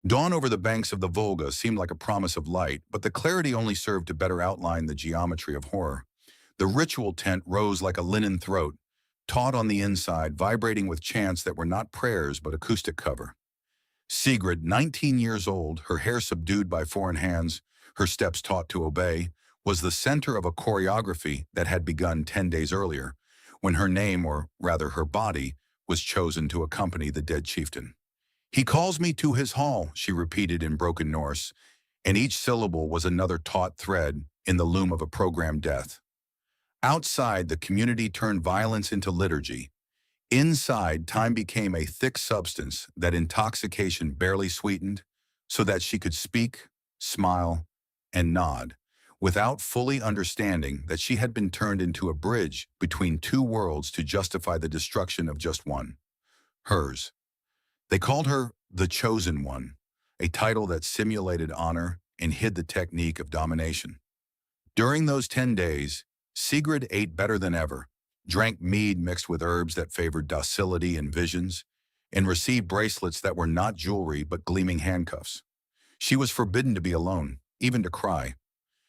Dawn over the banks of the Volga seemed like a promise of light, but the clarity only served to better outline the geometry of horror. The ritual tent rose like a linen throat, taut on the inside, vibrating with chants that were not prayers but acoustic cover. Sigrid, 19 years old, her hair subdued by foreign hands, her steps taught to obey, was the center of a choreography that had begun 10 days earlier, when her name, or rather her body, was chosen to accompany the dead chieftain. "He calls me to his hall," she repeated in broken Norse, and each syllable was another taut thread in the loom of a programmed death. Outside, the community turned violence into liturgy. Inside, time became a thick substance that intoxication barely sweetened, so that she could speak, smile, and nod, without fully understanding that she had been turned into a bridge between two worlds to justify the destruction of just one, hers. They called her the Chosen One, a title that simulated honor and hid the technique of domination. During those 10 days, Sigrid ate better than ever, drank mead mixed with herbs that favored docility and visions, and received bracelets that were not jewelry but gleaming handcuffs. She was forbidden to be alone, even to cry.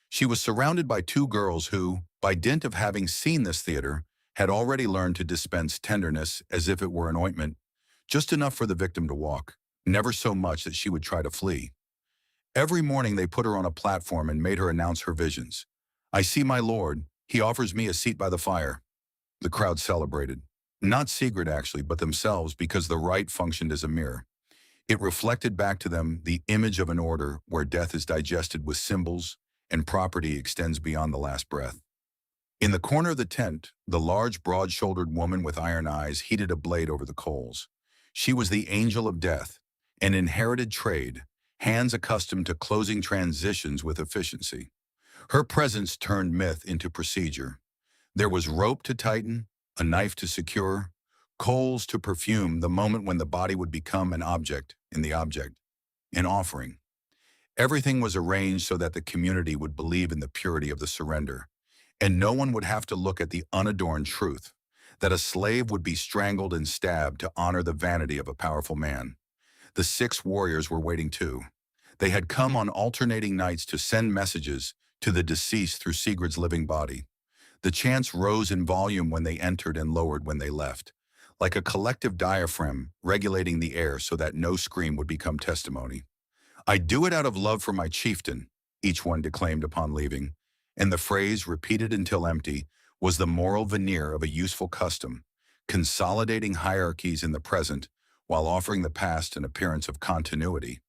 She was surrounded by two girls who, by dint of having seen this theater, had already learned to dispense tenderness as if it were an ointment, just enough for the victim to walk, never so much that she would try to flee. Every morning they put her on a platform and made her announce her visions. "I see my lord. He offers me a seat by the fire." The crowd celebrated. Not Sigrid, actually, but themselves, because the rite functioned as a mirror. It reflected back to them the image of an order where death is digested with symbols and property extends beyond the last breath. In the corner of the tent, the large, broad-shouldered woman with iron eyes heated a blade over the coals. She was the angel of death, an inherited trade, hands accustomed to closing transitions with efficiency. Her presence turned myth into procedure. There was rope to tighten, a knife to secure, coals to perfume the moment when the body would become an object in the object, an offering. Everything was arranged so that the community would believe in the purity of the surrender, and no one would have to look at the unadorned truth, that a slave would be strangled and stabbed to honor the vanity of a powerful man. The 6 warriors were waiting too. They had come on alternating nights to send messages to the deceased through Sigrid's living body. The chants rose in volume when they entered and lowered when they left, like a collective diaphragm regulating the air so that no scream would become testimony. "I do it out of love for my chieftain," each one declaimed upon leaving, and the phrase, repeated until empty, was the moral veneer of a useful custom, consolidating hierarchies in the present while offering the past an appearance of continuity.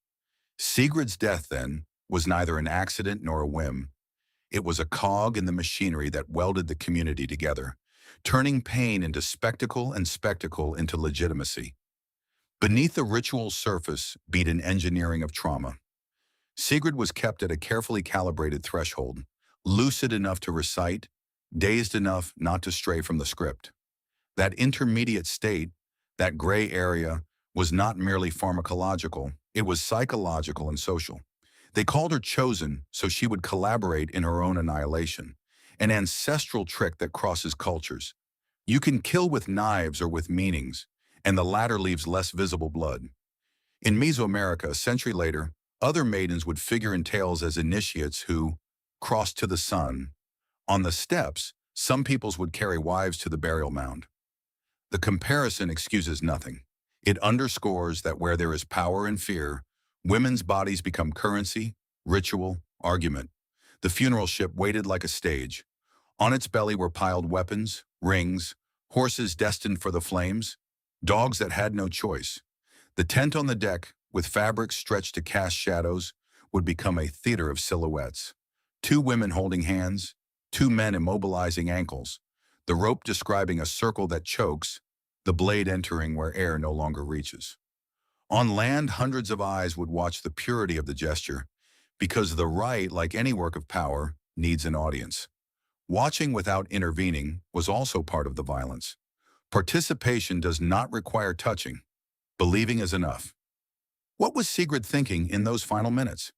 Sigrid's death, then, was neither an accident nor a whim. It was a cog in the machinery that welded the community together, turning pain into spectacle and spectacle into legitimacy. Beneath the ritual's surface beat an engineering of trauma. Sigrid was kept at a carefully calibrated threshold, lucid enough to recite, dazed enough not to stray from the script. That intermediate state, that gray area, was not merely pharmacological, it was psychological and social. They called her Chosen so she would collaborate in her own annihilation, an ancestral trick that crosses cultures. You can kill with knives or with meanings, and the latter leaves less visible blood. In Mesoamerica, a century later, other maidens would figure in tales as initiates who crossed to the sun. On the steps, some peoples would carry wives to the burial mound. The comparison excuses nothing. It underscores that where there is power and fear, women's bodies become currency, ritual, argument. The funeral ship waited like a stage. On its belly were piled weapons, rings, horses destined for the flames, dogs that had no choice. The tent on the deck, with fabrics stretched to cast shadows, would become a theater of silhouettes. 2 women holding hands, 2 men immobilizing ankles, the rope describing a circle that chokes, the blade entering where air no longer reaches. On land, hundreds of eyes would watch the purity of the gesture, because the rite, like any work of power, needs an audience. Watching without intervening was also part of the violence. Participation does not require touching. Believing is enough. What was Sigrid thinking in those final minutes?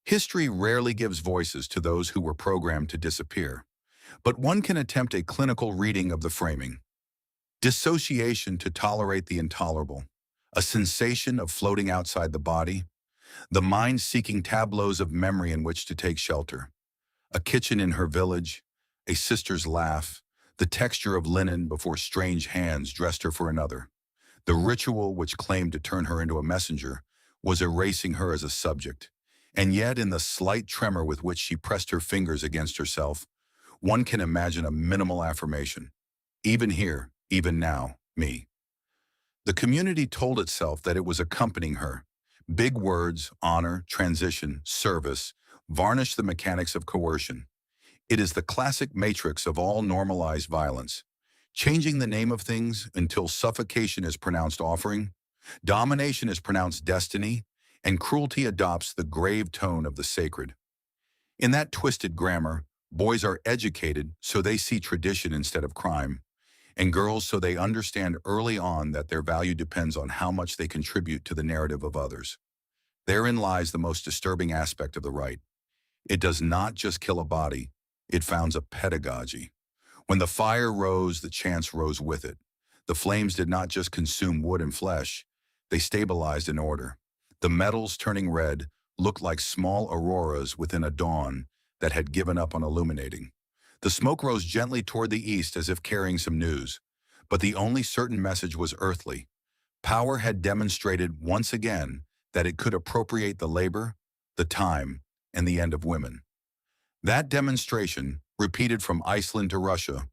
History rarely gives voices to those who were programmed to disappear, but one can attempt a clinical reading of the framing. Dissociation to tolerate the intolerable, a sensation of floating outside the body, the mind seeking tableaus of memory in which to take shelter. A kitchen in her village, a sister's laugh, the texture of linen before strange hands dressed her for another. The ritual which claimed to turn her into a messenger was erasing her as a subject. And yet, in the slight tremor with which she pressed her fingers against herself, one can imagine a minimal affirmation. Even here, even now, me. The community told itself that it was accompanying her. Big words, honor, transition, service, varnish the mechanics of coercion. It is the classic matrix of all normalized violence. Changing the name of things until suffocation is pronounced offering, domination is pronounced destiny, and cruelty adopts the grave tone of the sacred. In that twisted grammar, boys are educated so they see tradition instead of crime, and girls so they understand early on that their value depends on how much they contribute to the narrative of others. Therein lies the most disturbing aspect of the rite. It does not just kill a body, it founds a pedagogy. When the fire rose, the chants rose with it. The flames did not just consume wood and flesh, they stabilized in order. The metals turning red looked like small auroras within a dawn that had given up on illuminating. The smoke rose gently toward the east as if carrying some news, but the only certain message was earthly. Power had demonstrated once again that it could appropriate the labor, the time, and the end of women. That demonstration, repeated from Iceland to Russia,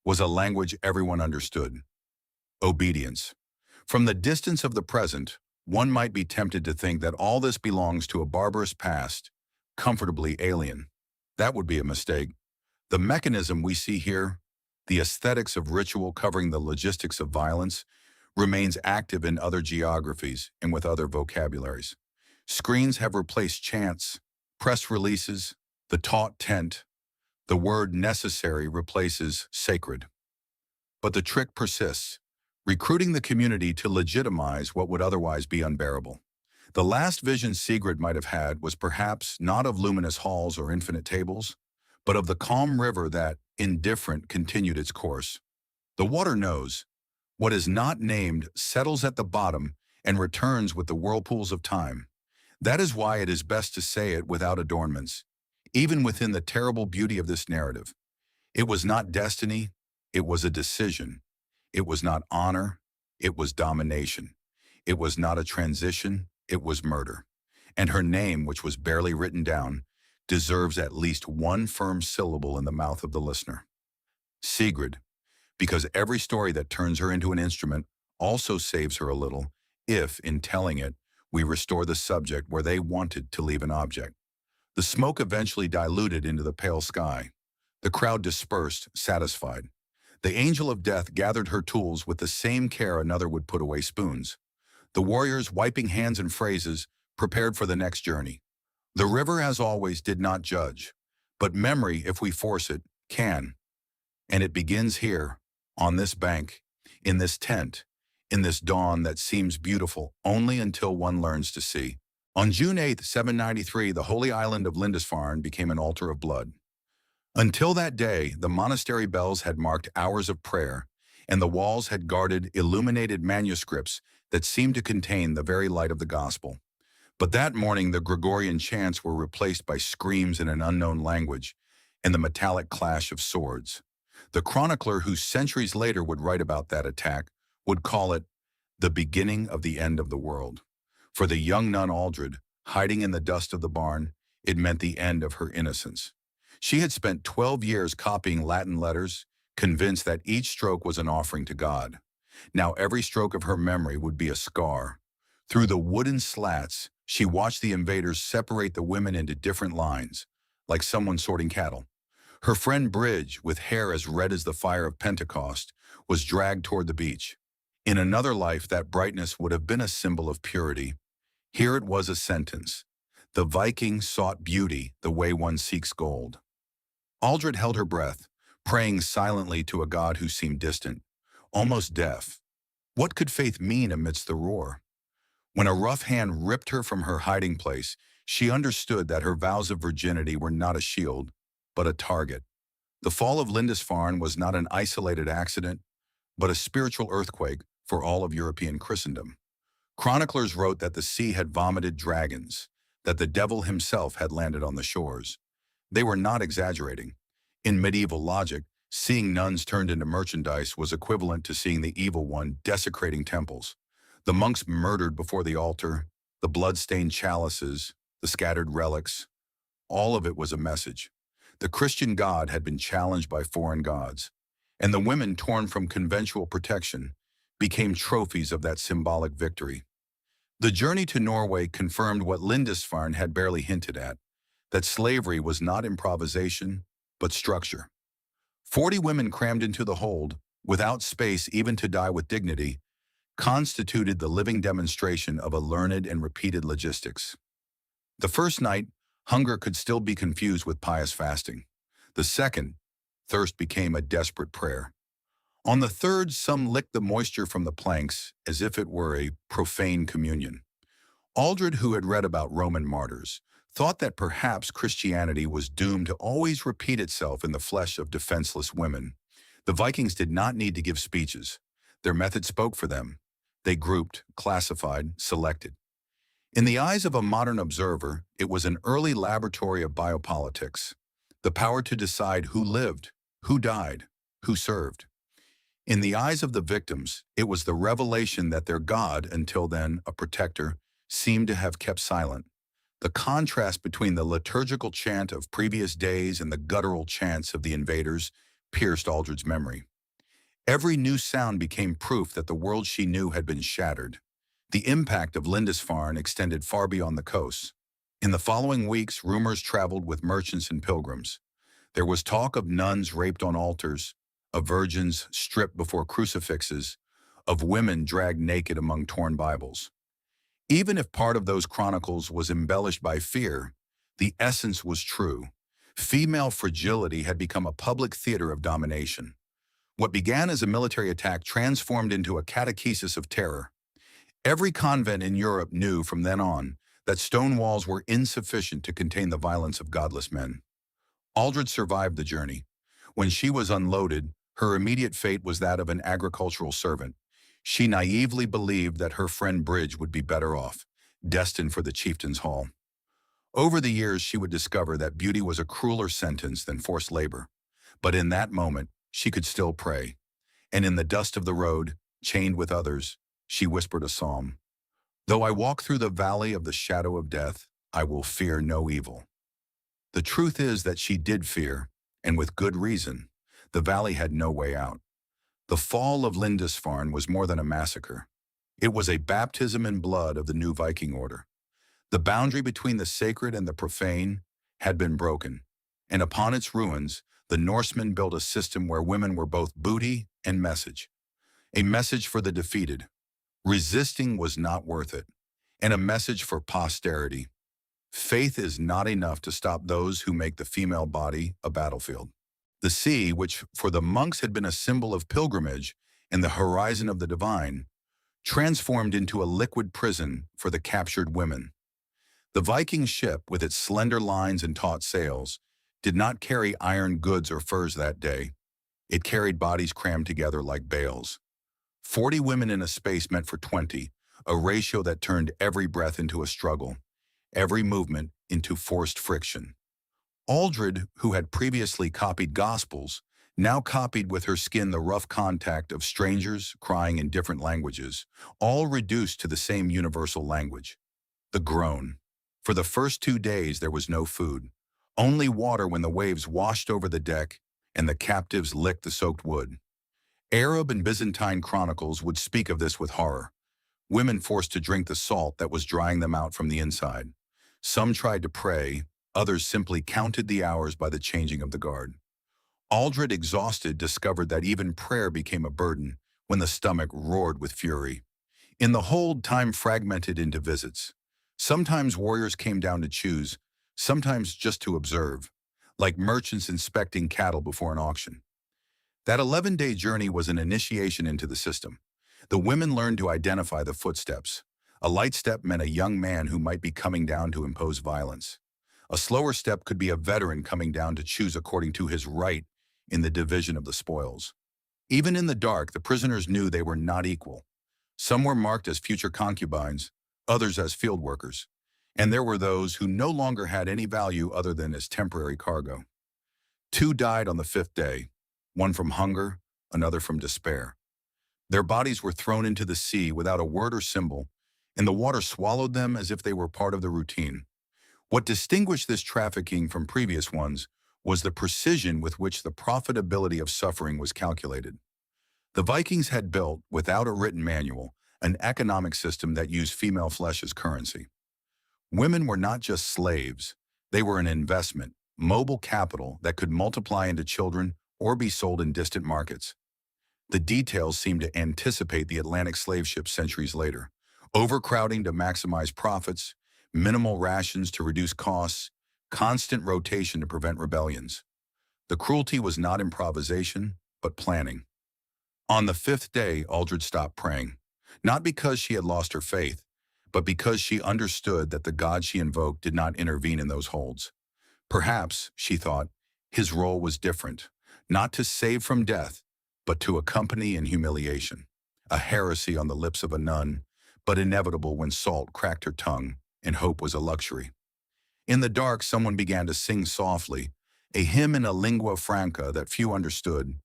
was a language everyone understood. Obedience. From the distance of the present, one might be tempted to think that all this belongs to a barbarous past, comfortably alien. That would be a mistake. The mechanism we see here, the aesthetics of ritual covering the logistics of violence, remains active in other geographies and with other vocabularies. Screens have replaced chants, press releases, the taut tent. The word necessary replaces sacred. But the trick persists, recruiting the community to legitimize what would otherwise be unbearable. The last vision Sigrid might have had was perhaps not of luminous halls or infinite tables, but of the calm river that, indifferent, continued its course. The water knows. What is not named settles at the bottom and returns with the whirlpools of time. That is why it is best to say it without adornments, even within the terrible beauty of this narrative. It was not destiny, it was a decision. It was not honor, it was domination. It was not a transition, it was murder. And her name, which was barely written down, deserves at least one firm syllable in the mouth of the listener. Sigrid, because every story that turns her into an instrument also saves her a little, if, in telling it, we restore the subject where they wanted to leave an object. The smoke eventually diluted into the pale sky. The crowd dispersed, satisfied. The angel of death gathered her tools with the same care another would put away spoons. The warriors, wiping hands and phrases, prepared for the next journey. The river, as always, did not judge, but memory, if we force it, can. And it begins here, on this bank, in this tent, in this dawn that seems beautiful only until one learns to see. On June 8, 793, the holy island of Lindisfarne became an altar of blood. Until that day, the monastery bells had marked hours of prayer, and the walls had guarded illuminated manuscripts that seemed to contain the very light of the gospel. But that morning, the Gregorian chants were replaced by screams in an unknown language and the metallic clash of swords. The chronicler who centuries later would write about that attack would call it the beginning of the end of the world. For the young nun Aldred, hiding in the dust of the barn, it meant the end of her innocence. She had spent 12 years copying Latin letters, convinced that each stroke was an offering to God. Now every stroke of her memory would be a scar. Through the wooden slats, she watched the invaders separate the women into different lines, like someone sorting cattle. Her friend Bridge, with hair as red as the fire of Pentecost, was dragged toward the beach. In another life, that brightness would have been a symbol of purity. Here it was a sentence. The Vikings sought beauty the way one seeks gold. Aldred held her breath, praying silently to a God who seemed distant, almost deaf. What could faith mean amidst the roar? When a rough hand ripped her from her hiding place, she understood that her vows of virginity were not a shield, but a target. The fall of Lindisfarne was not an isolated accident, but a spiritual earthquake for all of European Christendom. Chroniclers wrote that the sea had vomited dragons, that the devil himself had landed on the shores. They were not exaggerating. In medieval logic, seeing nuns turned into merchandise was equivalent to seeing the evil one desecrating temples. The monks murdered before the altar, the blood-stained chalices, the scattered relics, all of it was a message. The Christian God had been challenged by foreign gods, and the women torn from conventual protection became trophies of that symbolic victory. The journey to Norway confirmed what Lindisfarne had barely hinted at, that slavery was not improvisation, but structure. 40 women crammed into the hold, without space even to die with dignity, constituted the living demonstration of a learned and repeated logistics. The first night, hunger could still be confused with pious fasting. The second, thirst became a desperate prayer. On the third, some licked the moisture from the planks as if it were a profane communion. Aldred, who had read about Roman martyrs, thought that perhaps Christianity was doomed to always repeat itself in the flesh of defenseless women. The Vikings did not need to give speeches. Their method spoke for them. They grouped, classified, selected. In the eyes of a modern observer, it was an early laboratory of biopolitics, the power to decide who lived, who died, who served. In the eyes of the victims, it was the revelation that their God, until then a protector, seemed to have kept silent. The contrast between the liturgical chant of previous days and the guttural chants of the invaders pierced Aldred's memory. Every new sound became proof that the world she knew had been shattered. The impact of Lindisfarne extended far beyond the coast. In the following weeks, rumors traveled with merchants and pilgrims. There was talk of nuns raped on altars, of virgins stripped before crucifixes, of women dragged naked among torn Bibles. Even if part of those chronicles was embellished by fear, the essence was true. Female fragility had become a public theater of domination. What began as a military attack transformed into a catechesis of terror. Every convent in Europe knew from then on that stone walls were insufficient to contain the violence of godless men. Aldred survived the journey. When she was unloaded, her immediate fate was that of an agricultural servant. She naively believed that her friend Bridge would be better off, destined for the chieftain's hall. Over the years, she would discover that beauty was a crueler sentence than forced labor. But in that moment, she could still pray. And in the dust of the road, chained with others, she whispered a psalm. Though I walk through the valley of the shadow of death, I will fear no evil. The truth is that she did fear, and with good reason. The valley had no way out. The fall of Lindisfarne was more than a massacre. It was a baptism in blood of the new Viking order. The boundary between the sacred and the profane had been broken, and upon its ruins, the Norsemen built a system where women were both booty and message. A message for the defeated. Resisting was not worth it, and a message for posterity. Faith is not enough to stop those who make the female body a battlefield. The sea, which for the monks had been a symbol of pilgrimage and the horizon of the divine, transformed into a liquid prison for the captured women. The Viking ship, with its slender lines and taut sails, did not carry iron goods or furs that day. It carried bodies crammed together like bales. 40 women in a space meant for 20, a ratio that turned every breath into a struggle, every movement into forced friction. Aldred, who had previously copied Gospels, now copied with her skin the rough contact of strangers crying in different languages, all reduced to the same universal language, the groan. For the first 2 days there was no food, only water when the waves washed over the deck and the captives licked the soaked wood. Arab and Byzantine chronicles would speak of this with horror. Women forced to drink the salt that was drying them out from the inside. Some tried to pray, others simply counted the hours by the changing of the guard. Aldred, exhausted, discovered that even prayer became a burden when the stomach roared with fury. In the hold, time fragmented into visits. Sometimes warriors came down to choose, sometimes just to observe, like merchants inspecting cattle before an auction. That 11-day journey was an initiation into the system. The women learned to identify the footsteps. A light step meant a young man who might be coming down to impose violence. A slower step could be a veteran coming down to choose according to his right in the division of the spoils. Even in the dark, the prisoners knew they were not equal. Some were marked as future concubines, others as field workers. And there were those who no longer had any value other than as temporary cargo. Two died on the fifth day, one from hunger, another from despair. Their bodies were thrown into the sea without a word or symbol, and the water swallowed them as if they were part of the routine. What distinguished this trafficking from previous ones was the precision with which the profitability of suffering was calculated. The Vikings had built, without a written manual, an economic system that used female flesh as currency. Women were not just slaves, they were an investment, mobile capital that could multiply into children or be sold in distant markets. The details seem to anticipate the Atlantic slave ships centuries later. Overcrowding to maximize profits, minimal rations to reduce costs, constant rotation to prevent rebellions. The cruelty was not improvisation, but planning. On the fifth day, Aldred stopped praying, not because she had lost her faith, but because she understood that the God she invoked did not intervene in those holds. Perhaps, she thought, his role was different, not to save from death, but to accompany in humiliation, a heresy on the lips of a nun, but inevitable when salt cracked her tongue and hope was a luxury. In the dark, someone began to sing softly, a hymn in a lingua franca that few understood,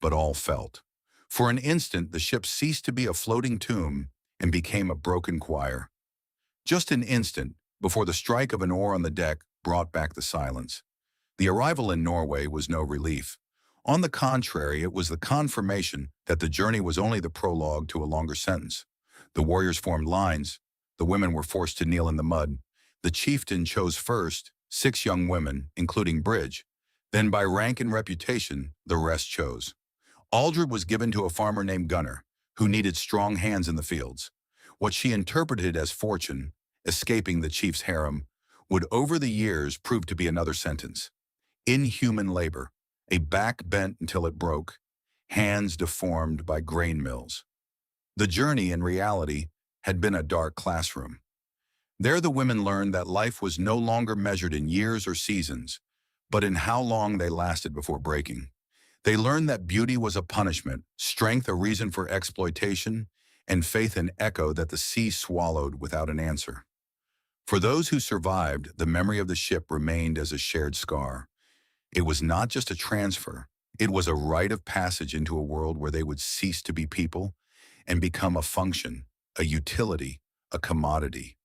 but all felt. For an instant, the ship ceased to be a floating tomb and became a broken choir. Just an instant, before the strike of an oar on the deck brought back the silence. The arrival in Norway was no relief. On the contrary, it was the confirmation that the journey was only the prologue to a longer sentence. The warriors formed lines. The women were forced to kneel in the mud. The chieftain chose first 6 young women, including Bridge. Then by rank and reputation, the rest chose. Aldred was given to a farmer named Gunnar, who needed strong hands in the fields. What she interpreted as fortune, escaping the chief's harem, would over the years prove to be another sentence. Inhuman labor, a back bent until it broke, hands deformed by grain mills. The journey, in reality, had been a dark classroom. There the women learned that life was no longer measured in years or seasons, but in how long they lasted before breaking. They learned that beauty was a punishment, strength a reason for exploitation, and faith an echo that the sea swallowed without an answer. For those who survived, the memory of the ship remained as a shared scar. It was not just a transfer, it was a rite of passage into a world where they would cease to be people and become a function, a utility, a commodity.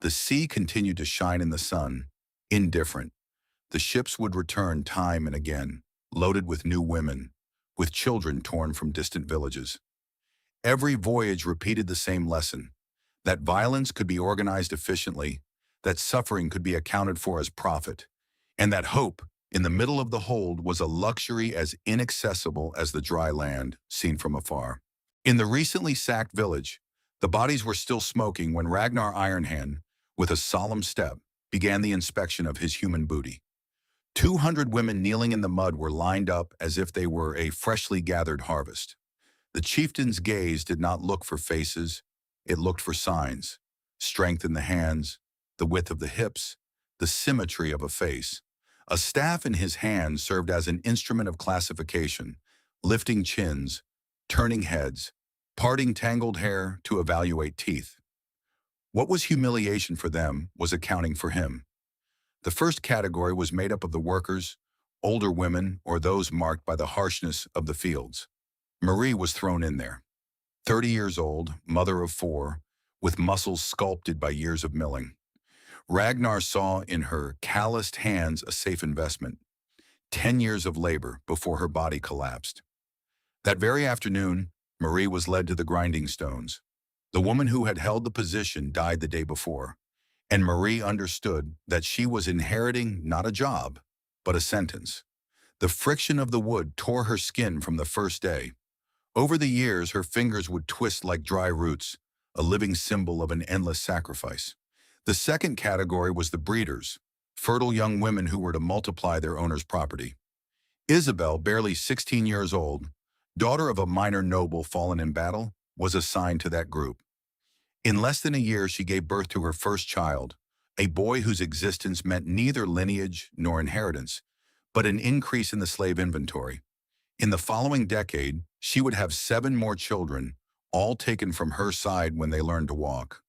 The sea continued to shine in the sun, indifferent. The ships would return time and again, loaded with new women, with children torn from distant villages. Every voyage repeated the same lesson, that violence could be organized efficiently, that suffering could be accounted for as profit, and that hope, in the middle of the hold, was a luxury as inaccessible as the dry land seen from afar. In the recently sacked village, the bodies were still smoking when Ragnar Ironhand, with a solemn step, began the inspection of his human booty. 200 women kneeling in the mud were lined up as if they were a freshly gathered harvest. The chieftain's gaze did not look for faces, it looked for signs: strength in the hands, the width of the hips, the symmetry of a face. A staff in his hand served as an instrument of classification, lifting chins, turning heads, parting tangled hair to evaluate teeth. What was humiliation for them was accounting for him. The first category was made up of the workers, older women, or those marked by the harshness of the fields. Marie was thrown in there. 30 years old, mother of 4, with muscles sculpted by years of milling. Ragnar saw in her calloused hands a safe investment, 10 years of labor before her body collapsed. That very afternoon, Marie was led to the grinding stones. The woman who had held the position died the day before, and Marie understood that she was inheriting not a job, but a sentence. The friction of the wood tore her skin from the first day. Over the years, her fingers would twist like dry roots, a living symbol of an endless sacrifice. The second category was the breeders, fertile young women who were to multiply their owner's property. Isabel, barely 16 years old, daughter of a minor noble fallen in battle, was assigned to that group. In less than a year, she gave birth to her first child, a boy whose existence meant neither lineage nor inheritance, but an increase in the slave inventory. In the following decade, she would have 7 more children, all taken from her side when they learned to walk.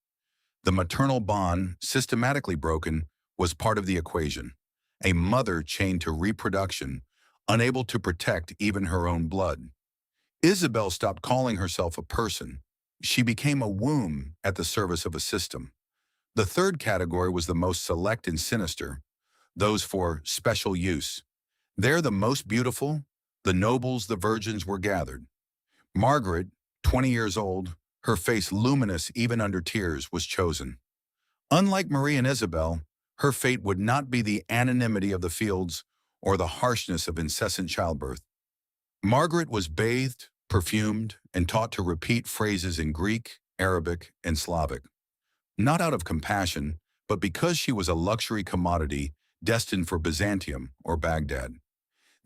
The maternal bond, systematically broken, was part of the equation. A mother chained to reproduction, unable to protect even her own blood. Isabel stopped calling herself a person. She became a womb at the service of a system. The third category was the most select and sinister, those for special use. There the most beautiful, the nobles, the virgins were gathered. Margaret, 20 years old, her face luminous even under tears, was chosen. Unlike Marie and Isabel, her fate would not be the anonymity of the fields or the harshness of incessant childbirth. Margaret was bathed, perfumed, and taught to repeat phrases in Greek, Arabic, and Slavic, not out of compassion, but because she was a luxury commodity destined for Byzantium or Baghdad.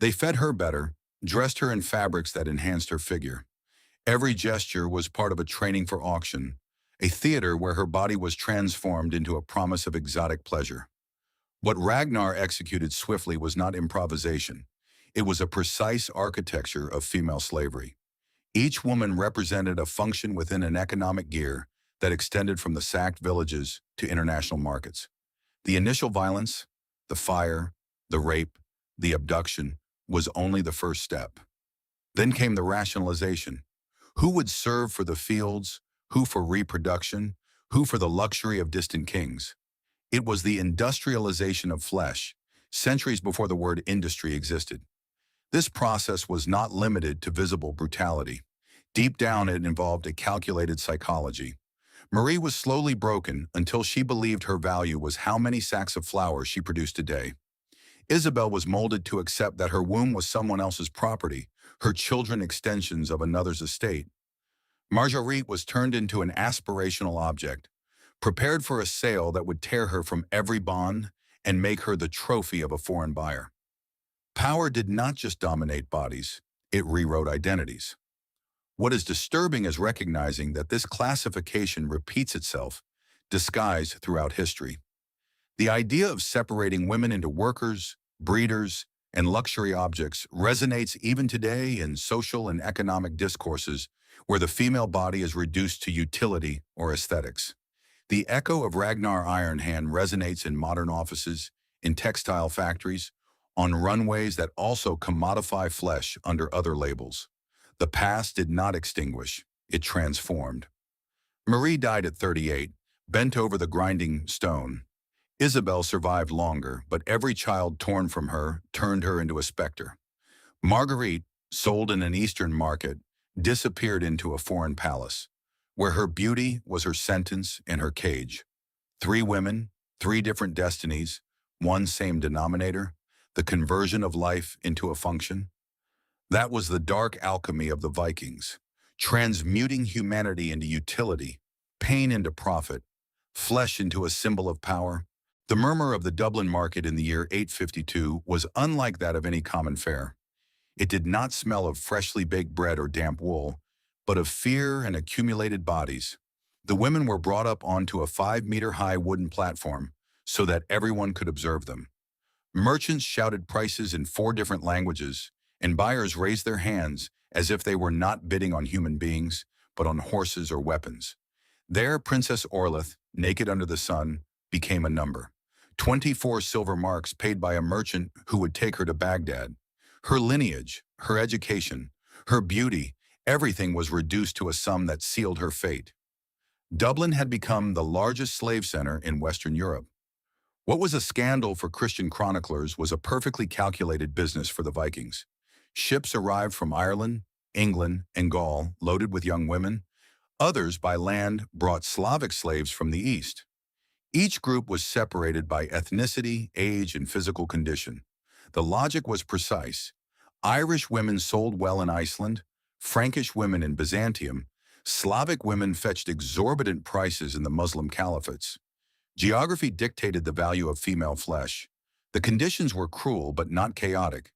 They fed her better, dressed her in fabrics that enhanced her figure. Every gesture was part of a training for auction, a theater where her body was transformed into a promise of exotic pleasure. What Ragnar executed swiftly was not improvisation. It was a precise architecture of female slavery. Each woman represented a function within an economic gear that extended from the sacked villages to international markets. The initial violence, the fire, the rape, the abduction, was only the first step. Then came the rationalization. Who would serve for the fields, who for reproduction, who for the luxury of distant kings? It was the industrialization of flesh, centuries before the word industry existed. This process was not limited to visible brutality. Deep down, it involved a calculated psychology. Marie was slowly broken until she believed her value was how many sacks of flour she produced a day. Isabel was molded to accept that her womb was someone else's property, her children extensions of another's estate. Marguerite was turned into an aspirational object, prepared for a sale that would tear her from every bond and make her the trophy of a foreign buyer. Power did not just dominate bodies, it rewrote identities. What is disturbing is recognizing that this classification repeats itself, disguised throughout history. The idea of separating women into workers, breeders, and luxury objects resonates even today in social and economic discourses where the female body is reduced to utility or aesthetics. The echo of Ragnar Ironhand resonates in modern offices, in textile factories, on runways that also commodify flesh under other labels. The past did not extinguish, it transformed. Marie died at 38, bent over the grinding stone. Isabel survived longer, but every child torn from her turned her into a specter. Marguerite, sold in an Eastern market, disappeared into a foreign palace, where her beauty was her sentence and her cage. 3 women, 3 different destinies, one same denominator, the conversion of life into a function. That was the dark alchemy of the Vikings, transmuting humanity into utility, pain into profit, flesh into a symbol of power. The murmur of the Dublin market in the year 852 was unlike that of any common fare. It did not smell of freshly baked bread or damp wool, but of fear and accumulated bodies. The women were brought up onto a 5-meter-high wooden platform so that everyone could observe them. Merchants shouted prices in 4 different languages, and buyers raised their hands as if they were not bidding on human beings, but on horses or weapons. There, Princess Orlith, naked under the sun, became a number. 24 silver marks paid by a merchant who would take her to Baghdad. Her lineage, her education, her beauty, everything was reduced to a sum that sealed her fate. Dublin had become the largest slave center in Western Europe. What was a scandal for Christian chroniclers was a perfectly calculated business for the Vikings. Ships arrived from Ireland, England, and Gaul loaded with young women. Others, by land, brought Slavic slaves from the east. Each group was separated by ethnicity, age, and physical condition. The logic was precise. Irish women sold well in Iceland, Frankish women in Byzantium, Slavic women fetched exorbitant prices in the Muslim caliphates. Geography dictated the value of female flesh. The conditions were cruel but not chaotic.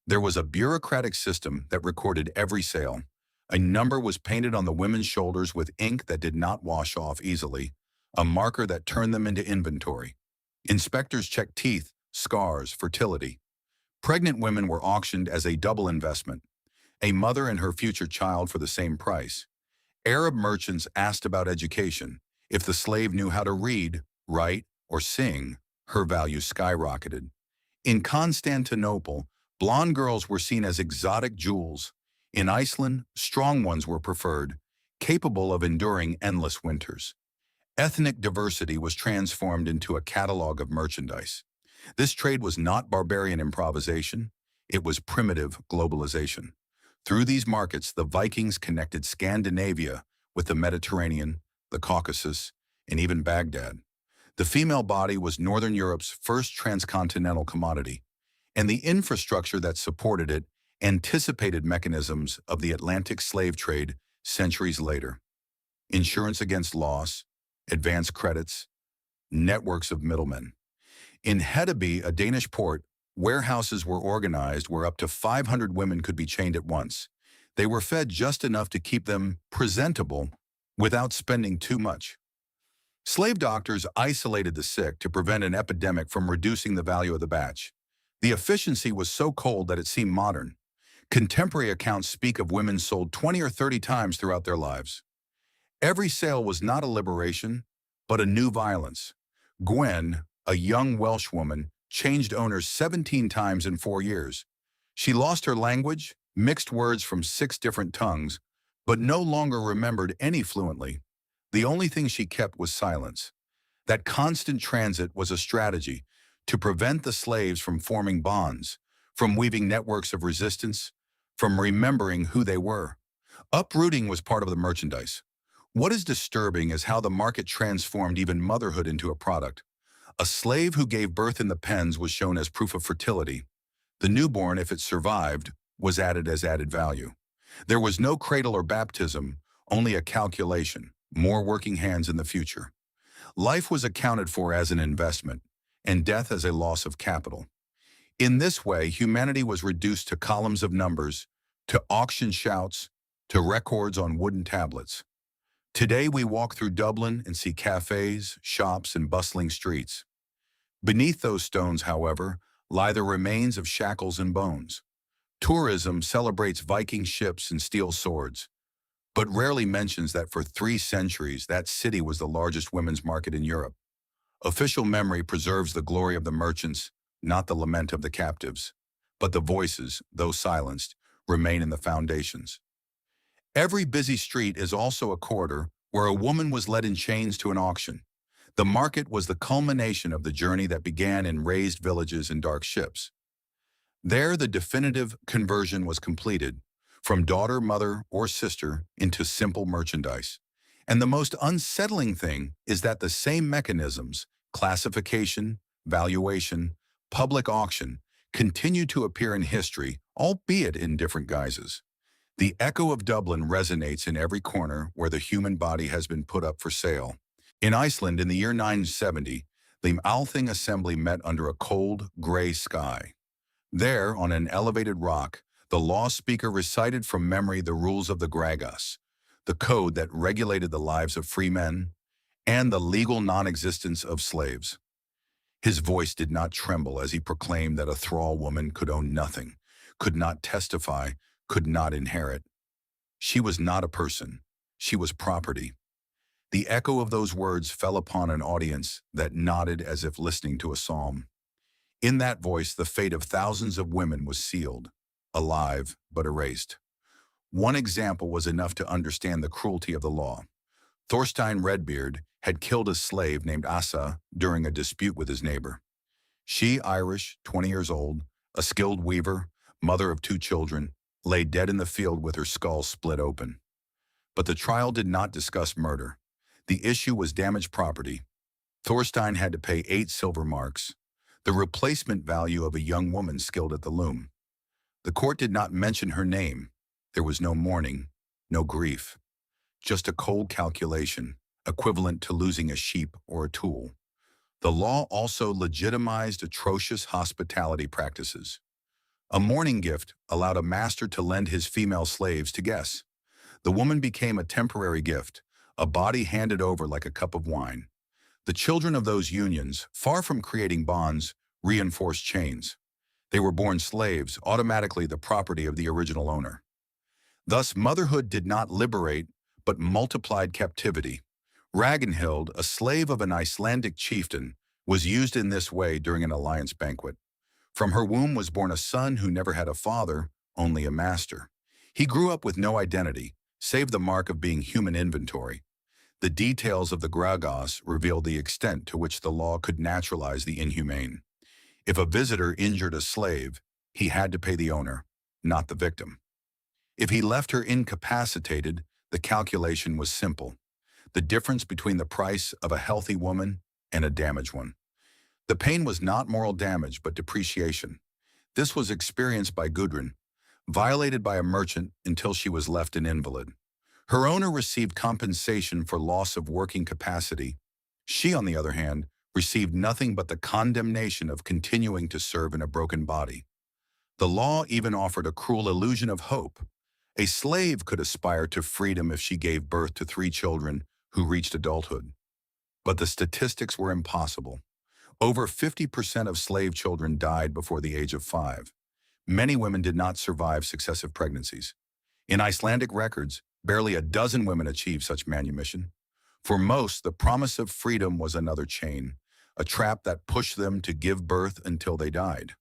There was a bureaucratic system that recorded every sale. A number was painted on the women's shoulders with ink that did not wash off easily, a marker that turned them into inventory. Inspectors checked teeth, scars, fertility. Pregnant women were auctioned as a double investment, a mother and her future child for the same price. Arab merchants asked about education. If the slave knew how to read, write, or sing, her value skyrocketed. In Constantinople, blonde girls were seen as exotic jewels. In Iceland, strong ones were preferred, capable of enduring endless winters. Ethnic diversity was transformed into a catalog of merchandise. This trade was not barbarian improvisation, it was primitive globalization. Through these markets, the Vikings connected Scandinavia with the Mediterranean, the Caucasus, and even Baghdad. The female body was Northern Europe's first transcontinental commodity, and the infrastructure that supported it anticipated mechanisms of the Atlantic slave trade centuries later. Insurance against loss, advance credits, networks of middlemen. In Hedeby, a Danish port, warehouses were organized where up to 500 women could be chained at once. They were fed just enough to keep them presentable without spending too much. Slave doctors isolated the sick to prevent an epidemic from reducing the value of the batch. The efficiency was so cold that it seemed modern. Contemporary accounts speak of women sold 20 or 30 times throughout their lives. Every sale was not a liberation, but a new violence. Gwen, a young Welsh woman, changed owners 17 times in 4 years. She lost her language, mixed words from 6 different tongues, but no longer remembered any fluently. The only thing she kept was silence. That constant transit was a strategy to prevent the slaves from forming bonds, from weaving networks of resistance, from remembering who they were. Uprooting was part of the merchandise. What is disturbing is how the market transformed even motherhood into a product. A slave who gave birth in the pens was shown as proof of fertility. The newborn, if it survived, was added as added value. There was no cradle or baptism, only a calculation, more working hands in the future. Life was accounted for as an investment, and death as a loss of capital. In this way, humanity was reduced to columns of numbers, to auction shouts, to records on wooden tablets. Today we walk through Dublin and see cafes, shops, and bustling streets. Beneath those stones, however, lie the remains of shackles and bones. Tourism celebrates Viking ships and steel swords, but rarely mentions that for 3 centuries that city was the largest women's market in Europe. Official memory preserves the glory of the merchants, not the lament of the captives. But the voices, though silenced, remain in the foundations. Every busy street is also a corridor where a woman was led in chains to an auction. The market was the culmination of the journey that began in raised villages and dark ships. There, the definitive conversion was completed, from daughter, mother, or sister into simple merchandise. And the most unsettling thing is that the same mechanisms, classification, valuation, public auction, continue to appear in history, albeit in different guises. The echo of Dublin resonates in every corner where the human body has been put up for sale. In Iceland, in the year 970, the Althing Assembly met under a cold, gray sky. There, on an elevated rock, the law speaker recited from memory the rules of the Gragas, the code that regulated the lives of free men, and the legal non-existence of slaves. His voice did not tremble as he proclaimed that a thrall woman could own nothing, could not testify, could not inherit. She was not a person. She was property. The echo of those words fell upon an audience that nodded as if listening to a psalm. In that voice, the fate of thousands of women was sealed, alive but erased. One example was enough to understand the cruelty of the law. Thorstein Redbeard had killed a slave named Asa during a dispute with his neighbor. She, Irish, 20 years old, a skilled weaver, mother of 2 children, lay dead in the field with her skull split open. But the trial did not discuss murder. The issue was damaged property. Thorstein had to pay 8 silver marks, the replacement value of a young woman skilled at the loom. The court did not mention her name. There was no mourning, no grief, just a cold calculation, equivalent to losing a sheep or a tool. The law also legitimized atrocious hospitality practices. A mourning gift allowed a master to lend his female slaves to guests. The woman became a temporary gift, a body handed over like a cup of wine. The children of those unions, far from creating bonds, reinforced chains. They were born slaves, automatically the property of the original owner. Thus, motherhood did not liberate, but multiplied captivity. Ragnhild, a slave of an Icelandic chieftain, was used in this way during an alliance banquet. From her womb was born a son who never had a father, only a master. He grew up with no identity, save the mark of being human inventory. The details of the Gragos revealed the extent to which the law could naturalize the inhumane. If a visitor injured a slave, he had to pay the owner, not the victim. If he left her incapacitated, the calculation was simple: the difference between the price of a healthy woman and a damaged one. The pain was not moral damage, but depreciation. This was experienced by Gudrun, violated by a merchant until she was left an invalid. Her owner received compensation for loss of working capacity. She, on the other hand, received nothing but the condemnation of continuing to serve in a broken body. The law even offered a cruel illusion of hope. A slave could aspire to freedom if she gave birth to 3 children who reached adulthood. But the statistics were impossible. Over 50% of slave children died before the age of 5. Many women did not survive successive pregnancies. In Icelandic records, barely a dozen women achieved such manumission. For most, the promise of freedom was another chain, a trap that pushed them to give birth until they died.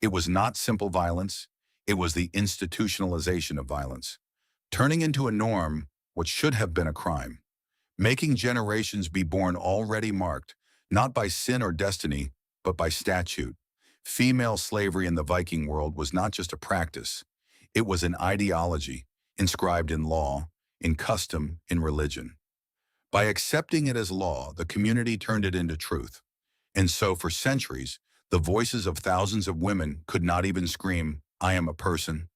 It was not simple violence, it was the institutionalization of violence, turning into a norm what should have been a crime, making generations be born already marked, not by sin or destiny, but by statute. Female slavery in the Viking world was not just a practice, it was an ideology, inscribed in law, in custom, in religion. By accepting it as law, the community turned it into truth. And so, for centuries, the voices of thousands of women could not even scream, "I am a person."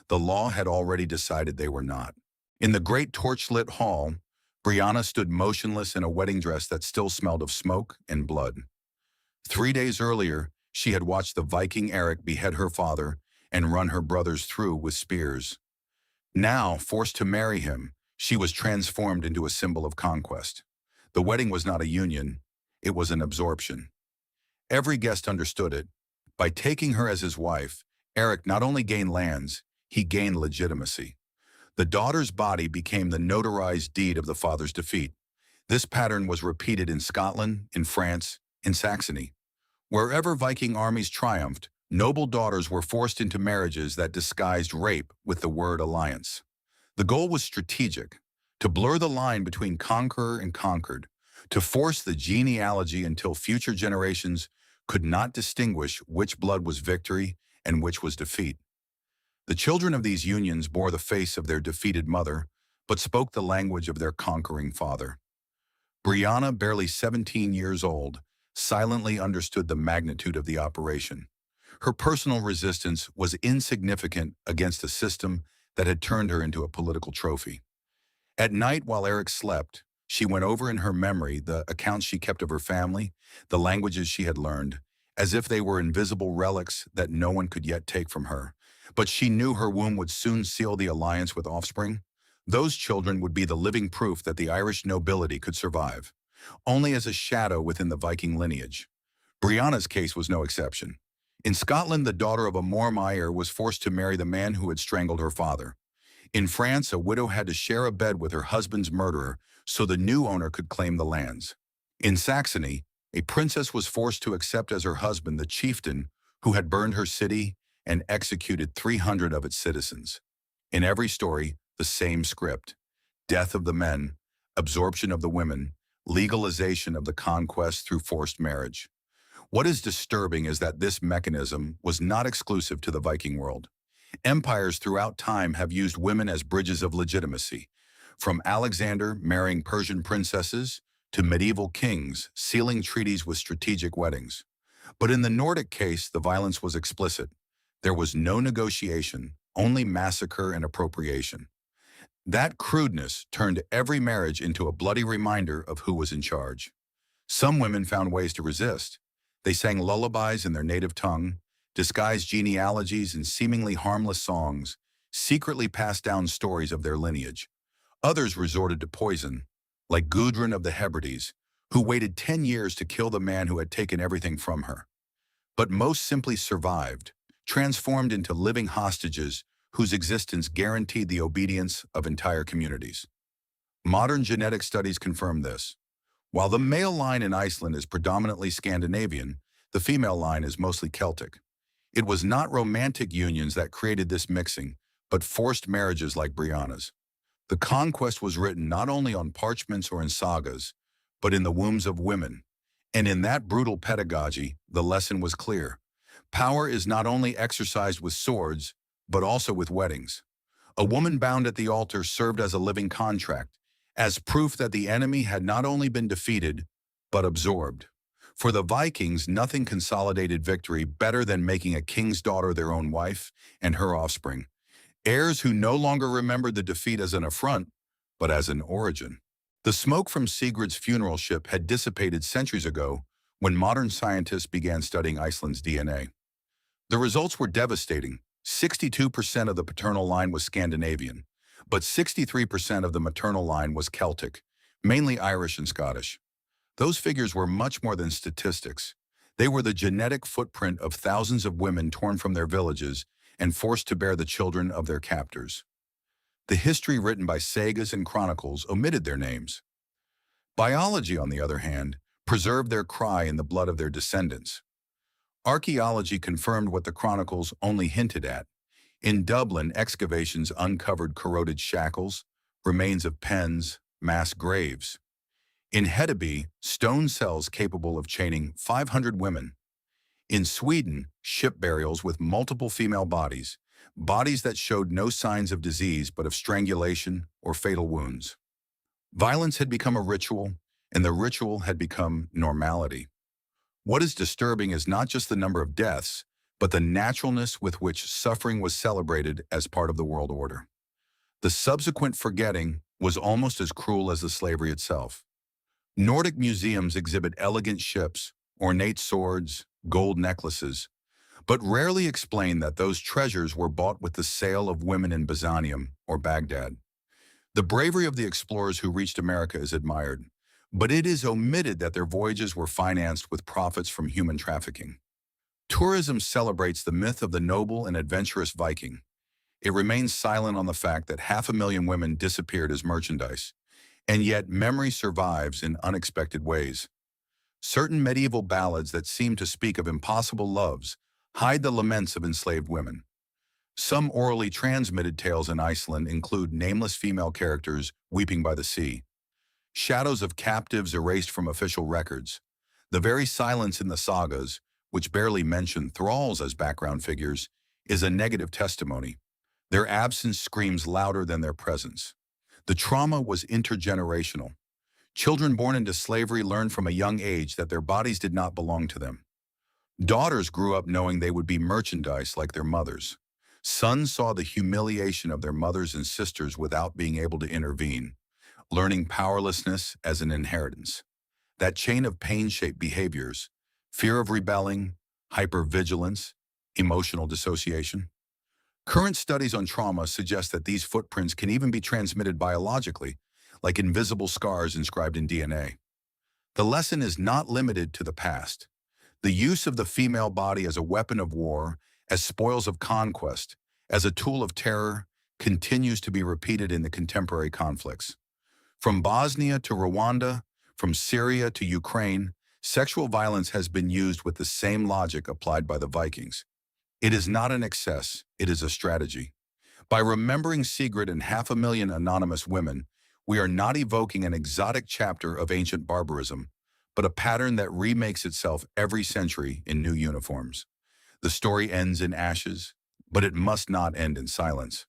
The law had already decided they were not. In the great torchlit hall, Brianna stood motionless in a wedding dress that still smelled of smoke and blood. 3 days earlier, she had watched the Viking Eric behead her father and run her brothers through with spears. Now, forced to marry him, she was transformed into a symbol of conquest. The wedding was not a union, it was an absorption. Every guest understood it. By taking her as his wife, Eric not only gained lands, he gained legitimacy. The daughter's body became the notarized deed of the father's defeat. This pattern was repeated in Scotland, in France, in Saxony. Wherever Viking armies triumphed, noble daughters were forced into marriages that disguised rape with the word alliance. The goal was strategic: to blur the line between conqueror and conquered, to force the genealogy until future generations could not distinguish which blood was victory and which was defeat. The children of these unions bore the face of their defeated mother, but spoke the language of their conquering father. Brianna, barely 17 years old, silently understood the magnitude of the operation. Her personal resistance was insignificant against a system that had turned her into a political trophy. At night, while Eric slept, she went over in her memory the accounts she kept of her family, the languages she had learned, as if they were invisible relics that no one could yet take from her. But she knew her womb would soon seal the alliance with offspring. Those children would be the living proof that the Irish nobility could survive, only as a shadow within the Viking lineage. Brianna's case was no exception. In Scotland, the daughter of a Mormaer was forced to marry the man who had strangled her father. In France, a widow had to share a bed with her husband's murderer so the new owner could claim the lands. In Saxony, a princess was forced to accept as her husband the chieftain who had burned her city and executed 300 of its citizens. In every story, the same script: death of the men, absorption of the women, legalization of the conquest through forced marriage. What is disturbing is that this mechanism was not exclusive to the Viking world. Empires throughout time have used women as bridges of legitimacy, from Alexander marrying Persian princesses to medieval kings sealing treaties with strategic weddings. But in the Nordic case, the violence was explicit. There was no negotiation, only massacre and appropriation. That crudeness turned every marriage into a bloody reminder of who was in charge. Some women found ways to resist. They sang lullabies in their native tongue, disguised genealogies in seemingly harmless songs, secretly passed down stories of their lineage. Others resorted to poison, like Gudrun of the Hebrides, who waited 10 years to kill the man who had taken everything from her. But most simply survived, transformed into living hostages whose existence guaranteed the obedience of entire communities. Modern genetic studies confirm this. While the male line in Iceland is predominantly Scandinavian, the female line is mostly Celtic. It was not romantic unions that created this mixing, but forced marriages like Brianna's. The conquest was written not only on parchments or in sagas, but in the wombs of women. And in that brutal pedagogy, the lesson was clear. Power is not only exercised with swords, but also with weddings. A woman bound at the altar served as a living contract, as proof that the enemy had not only been defeated, but absorbed. For the Vikings, nothing consolidated victory better than making a king's daughter their own wife and her offspring, heirs who no longer remembered the defeat as an affront, but as an origin. The smoke from Sigurd's funeral ship had dissipated centuries ago when modern scientists began studying Iceland's DNA. The results were devastating. 62% of the paternal line was Scandinavian, but 63% of the maternal line was Celtic, mainly Irish and Scottish. Those figures were much more than statistics. They were the genetic footprint of thousands of women torn from their villages and forced to bear the children of their captors. The history written by sagas and chronicles omitted their names. Biology, on the other hand, preserved their cry in the blood of their descendants. Archaeology confirmed what the chronicles only hinted at. In Dublin, excavations uncovered corroded shackles, remains of pens, mass graves. In Hedeby, stone cells capable of chaining 500 women. In Sweden, ship burials with multiple female bodies, bodies that showed no signs of disease but of strangulation or fatal wounds. Violence had become a ritual, and the ritual had become normality. What is disturbing is not just the number of deaths, but the naturalness with which suffering was celebrated as part of the world order. The subsequent forgetting was almost as cruel as the slavery itself. Nordic museums exhibit elegant ships, ornate swords, gold necklaces, but rarely explain that those treasures were bought with the sale of women in Byzantium or Baghdad. The bravery of the explorers who reached America is admired, but it is omitted that their voyages were financed with profits from human trafficking. Tourism celebrates the myth of the noble and adventurous Viking. It remains silent on the fact that 500,000 women disappeared as merchandise, and yet memory survives in unexpected ways. Certain medieval ballads that seem to speak of impossible loves hide the laments of enslaved women. Some orally transmitted tales in Iceland include nameless female characters weeping by the sea, shadows of captives erased from official records. The very silence in the sagas, which barely mention thralls as background figures, is a negative testimony. Their absence screams louder than their presence. The trauma was intergenerational. Children born into slavery learned from a young age that their bodies did not belong to them. Daughters grew up knowing they would be merchandise like their mothers. Sons saw the humiliation of their mothers and sisters without being able to intervene, learning powerlessness as an inheritance. That chain of pain-shaped behaviors, fear of rebelling, hypervigilance, emotional dissociation. Current studies on trauma suggest that these footprints can even be transmitted biologically, like invisible scars inscribed in DNA. The lesson is not limited to the past. The use of the female body as a weapon of war, as spoils of conquest, as a tool of terror, continues to be repeated in the contemporary conflicts. From Bosnia to Rwanda, from Syria to Ukraine, sexual violence has been used with the same logic applied by the Vikings. It is not an excess, it is a strategy. By remembering Sigrid and 500,000 anonymous women, we are not evoking an exotic chapter of ancient barbarism, but a pattern that remakes itself every century in new uniforms. The story ends in ashes, but it must not end in silence,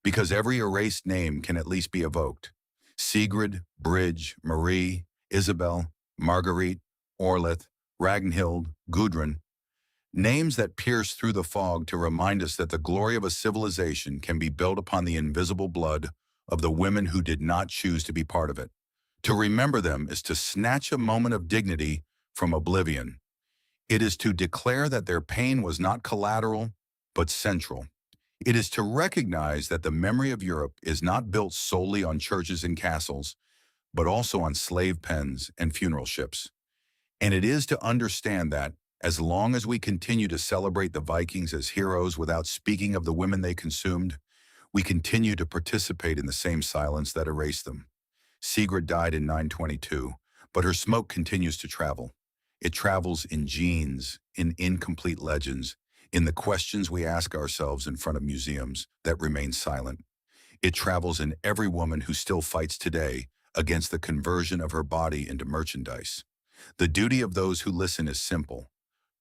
because every erased name can at least be evoked. Sigrid, Bridge, Marie, Isabel, Marguerite, Orlith, Ragnhild, Gudrun, names that pierce through the fog to remind us that the glory of a civilization can be built upon the invisible blood of the women who did not choose to be part of it. To remember them is to snatch a moment of dignity from oblivion. It is to declare that their pain was not collateral, but central. It is to recognize that the memory of Europe is not built solely on churches and castles, but also on slave pens and funeral ships. And it is to understand that, as long as we continue to celebrate the Vikings as heroes without speaking of the women they consumed, we continue to participate in the same silence that erased them. Sigrid died in 922, but her smoke continues to travel. It travels in genes, in incomplete legends, in the questions we ask ourselves in front of museums that remain silent. It travels in every woman who still fights today against the conversion of her body into merchandise. The duty of those who listen is simple.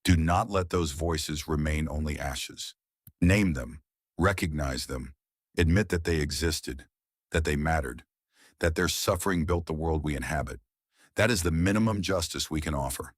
Do not let those voices remain only ashes. Name them, recognize them, admit that they existed, that they mattered, that their suffering built the world we inhabit. That is the minimum justice we can offer.